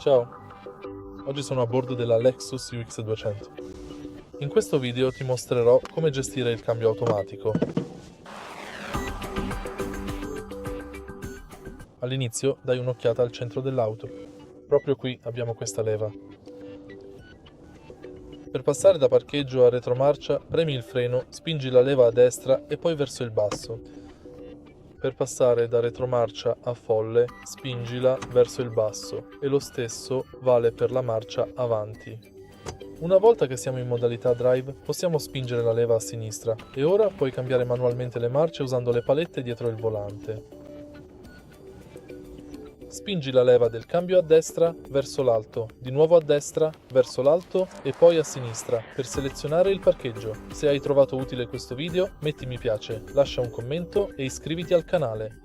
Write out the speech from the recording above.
Ciao, oggi sono a bordo della LEXUS UX200. In questo video ti mostrerò come gestire il cambio automatico. All'inizio dai un'occhiata al centro dell'auto. Proprio qui abbiamo questa leva. Per passare da parcheggio a retromarcia, premi il freno, spingi la leva a destra e poi verso il basso. Per passare da retromarcia a folle, spingila verso il basso e lo stesso vale per la marcia avanti. Una volta che siamo in modalità drive, possiamo spingere la leva a sinistra e ora puoi cambiare manualmente le marce usando le palette dietro il volante. Spingi la leva del cambio a destra verso l'alto, di nuovo a destra verso l'alto e poi a sinistra per selezionare il parcheggio. Se hai trovato utile questo video, metti mi piace, lascia un commento e iscriviti al canale.